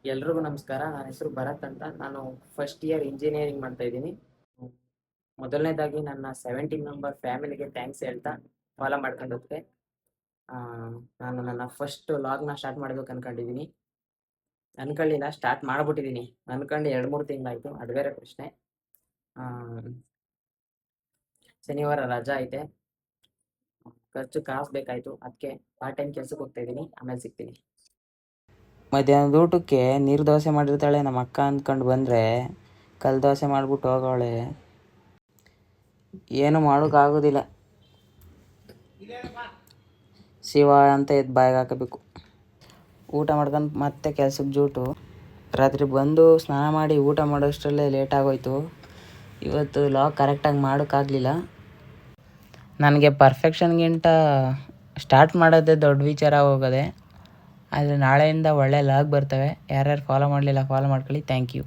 ಎಲ್ರಿಗೂ ನಮಸ್ಕಾರ. ನನ್ನ ಹೆಸರು ಭರತ್ ಅಂತ. ನಾನು ಫಸ್ಟ್ ಇಯರ್ ಇಂಜಿನಿಯರಿಂಗ್ ಮಾಡ್ತಾ ಇದ್ದೀನಿ. ಮೊದಲನೇದಾಗಿ ನನ್ನ 17 ಮೆಂಬರ್ ಫ್ಯಾಮಿಲಿಗೆ ಥ್ಯಾಂಕ್ಸ್ ಹೇಳ್ತಾ ಫಾಲೋ ಮಾಡ್ಕೊಂಡೋದಕ್ಕೆ. ನಾನು ನನ್ನ ಫಸ್ಟ್ ಲಾಗ್ನ ಸ್ಟಾರ್ಟ್ ಮಾಡಬೇಕು ಅನ್ಕೊಂಡಿದ್ದೀನಿ. ಅನ್ಕೊಳ್ಳಿಲ್ಲ, ಸ್ಟಾರ್ಟ್ ಮಾಡ್ಬಿಟ್ಟಿದ್ದೀನಿ. ಅನ್ಕೊಂಡು 2-3 ತಿಂಗಳಾಯಿತು, ಅದು ಬೇರೆ ಪ್ರಶ್ನೆ. ಶನಿವಾರ ರಜಾ ಐತೆ, ಖರ್ಚು ಕಾಸು ಬೇಕಾಯಿತು. ಅದಕ್ಕೆ ಪಾರ್ಟ್ ಟೈಮ್ ಕೆಲ್ಸಕ್ಕೆ ಹೋಗ್ತಾ ಇದ್ದೀನಿ. ಆಮೇಲೆ ಸಿಗ್ತೀನಿ. ಮಧ್ಯಾಹ್ನದ ಊಟಕ್ಕೆ ನೀರು ದೋಸೆ ಮಾಡಿರ್ತಾಳೆ ನಮ್ಮ ಅಕ್ಕ ಅಂದ್ಕೊಂಡು ಬಂದರೆ ಕಲ್ಲು ದೋಸೆ ಮಾಡಿಬಿಟ್ಟು ಹೋಗೋಳೆ. ಏನು ಮಾಡೋಕ್ಕಾಗೋದಿಲ್ಲ, ಶಿವ ಅಂತ ಎದ್ದು ಬಾಯಿಗೆ ಹಾಕಬೇಕು. ಊಟ ಮಾಡ್ಕೊಂಡು ಮತ್ತೆ ಕೆಲ್ಸಕ್ಕೆ ಜೂಟು. ರಾತ್ರಿ ಬಂದು ಸ್ನಾನ ಮಾಡಿ ಊಟ ಮಾಡೋಷ್ಟರಲ್ಲೇ ಲೇಟ್ ಆಗೋಯ್ತು. ಇವತ್ತು ಲಾಗ್ ಕರೆಕ್ಟಾಗಿ ಮಾಡೋಕ್ಕಾಗಲಿಲ್ಲ. ನನಗೆ ಪರ್ಫೆಕ್ಷನ್ಗಿಂತ ಸ್ಟಾರ್ಟ್ ಮಾಡೋದೇ ದೊಡ್ಡ ವಿಚಾರ ಹೋಗೋದೆ. ಆದರೆ ನಾಳೆಯಿಂದ ಒಳ್ಳೆ ಲಾಗ್ ಬರ್ತವೆ. ಯಾರ್ಯಾರು ಫಾಲೋ ಮಾಡಲಿಲ್ಲ ಫಾಲೋ ಮಾಡ್ಕೊಳ್ಳಿ. Thank you.